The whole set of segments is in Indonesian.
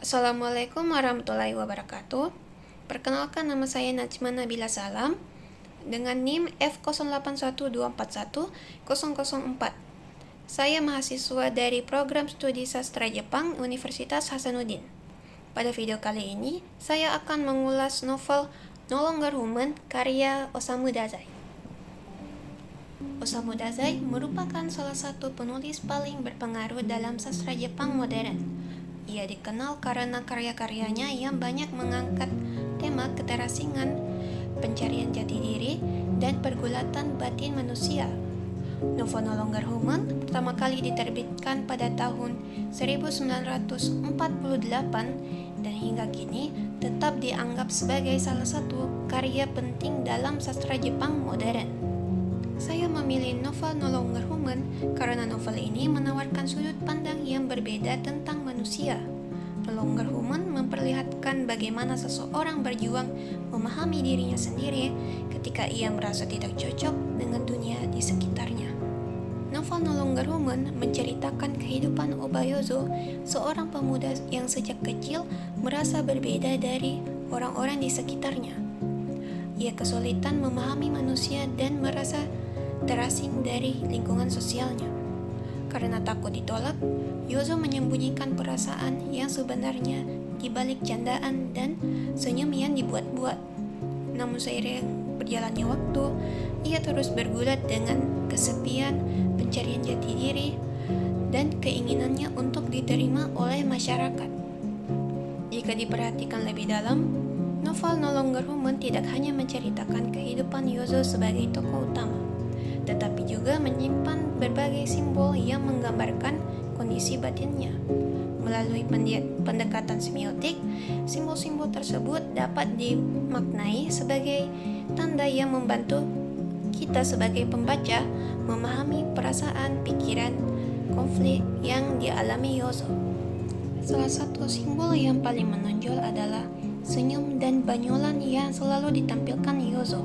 Assalamualaikum warahmatullahi wabarakatuh. Perkenalkan, nama saya Najma Nabila Salam dengan NIM F0812410004. Saya mahasiswa dari program studi sastra Jepang Universitas Hasanuddin. Pada video kali ini, saya akan mengulas novel No Longer Human karya Osamu Dazai. Osamu Dazai merupakan salah satu penulis paling berpengaruh dalam sastra Jepang modern. Ia dikenal karena karya-karyanya yang banyak mengangkat tema keterasingan, pencarian jati diri, dan pergulatan batin manusia. Novel No Longer Human pertama kali diterbitkan pada tahun 1948 dan hingga kini tetap dianggap sebagai salah satu karya penting dalam sastra Jepang modern. Saya memilih novel No Longer Human karena novel ini menawarkan sudut pandang yang berbeda tentang manusia. No Longer Human memperlihatkan bagaimana seseorang berjuang memahami dirinya sendiri ketika ia merasa tidak cocok dengan dunia di sekitarnya. Novel No Longer Human menceritakan kehidupan Obayozo, seorang pemuda yang sejak kecil merasa berbeda dari orang-orang di sekitarnya. Ia kesulitan memahami manusia dan merasa terasing dari lingkungan sosialnya. Karena takut ditolak, Yozo menyembunyikan perasaan yang sebenarnya di balik candaan dan senyum yang dibuat-buat. Namun seiring berjalannya waktu, ia terus bergulat dengan kesepian, pencarian jati diri, dan keinginannya untuk diterima oleh masyarakat. Jika diperhatikan lebih dalam, novel No Longer Human tidak hanya menceritakan kehidupan Yozo sebagai tokoh utama, tetapi juga menyimpan berbagai simbol yang menggambarkan kondisi batinnya. Melalui pendekatan semiotik, simbol-simbol tersebut dapat dimaknai sebagai tanda yang membantu kita sebagai pembaca memahami perasaan, pikiran, konflik yang dialami Yozo. Salah satu simbol yang paling menonjol adalah senyum dan banyolan yang selalu ditampilkan Yozo.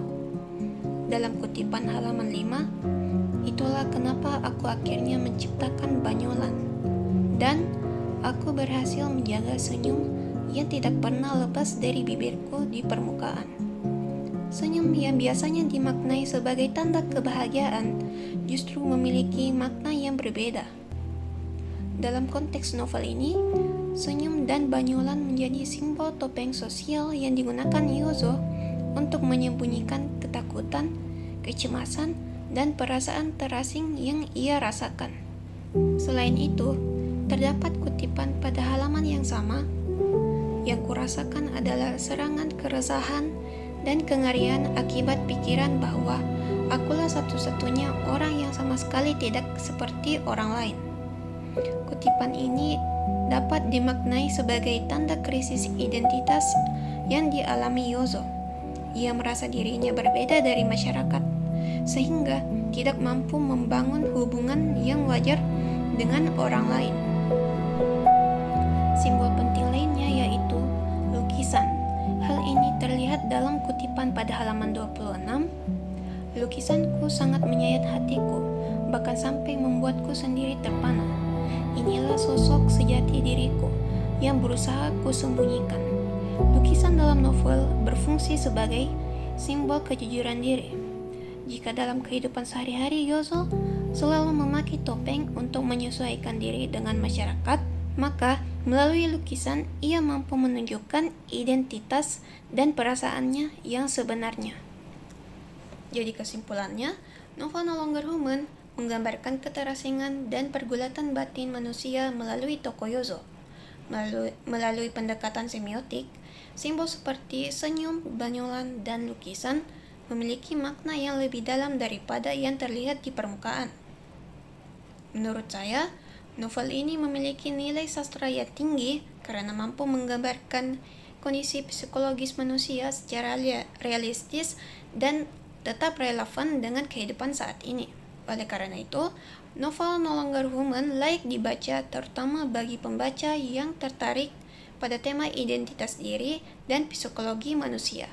Dalam kutipan halaman 5, itulah kenapa aku akhirnya menciptakan banyolan, dan aku berhasil menjaga senyum yang tidak pernah lepas dari bibirku di permukaan. Senyum yang biasanya dimaknai sebagai tanda kebahagiaan justru memiliki makna yang berbeda. Dalam konteks novel ini, senyum dan banyolan menjadi simbol topeng sosial yang digunakan Yozo untuk menyembunyikan ketakutan, kecemasan, dan perasaan terasing yang ia rasakan. Selain itu, terdapat kutipan pada halaman yang sama. Yang kurasakan adalah serangan keresahan dan kengerian akibat pikiran bahwa akulah satu-satunya orang yang sama sekali tidak seperti orang lain. Kutipan ini dapat dimaknai sebagai tanda krisis identitas yang dialami Yozo. Ia merasa dirinya berbeda dari masyarakat, sehingga tidak mampu membangun hubungan yang wajar dengan orang lain. Simbol penting lainnya yaitu lukisan. Hal ini terlihat dalam kutipan pada halaman 26. Lukisanku sangat menyayat hatiku, bahkan sampai membuatku sendiri terpana. Inilah sosok sejati diriku yang berusaha kusembunyikan. Lukisan dalam novel berfungsi sebagai simbol kejujuran diri. Jika dalam kehidupan sehari-hari Yozo selalu memakai topeng untuk menyesuaikan diri dengan masyarakat, maka melalui lukisan ia mampu menunjukkan identitas dan perasaannya yang sebenarnya. Jadi kesimpulannya, novel No Longer Human menggambarkan keterasingan dan pergulatan batin manusia melalui tokoh Yozo. Melalui pendekatan semiotik, simbol seperti senyum, banyolan, dan lukisan memiliki makna yang lebih dalam daripada yang terlihat di permukaan. Menurut saya, novel ini memiliki nilai sastra yang tinggi karena mampu menggambarkan kondisi psikologis manusia secara realistis dan tetap relevan dengan kehidupan saat ini. Oleh karena itu, novel No Longer Human layak dibaca terutama bagi pembaca yang tertarik pada tema identitas diri dan psikologi manusia.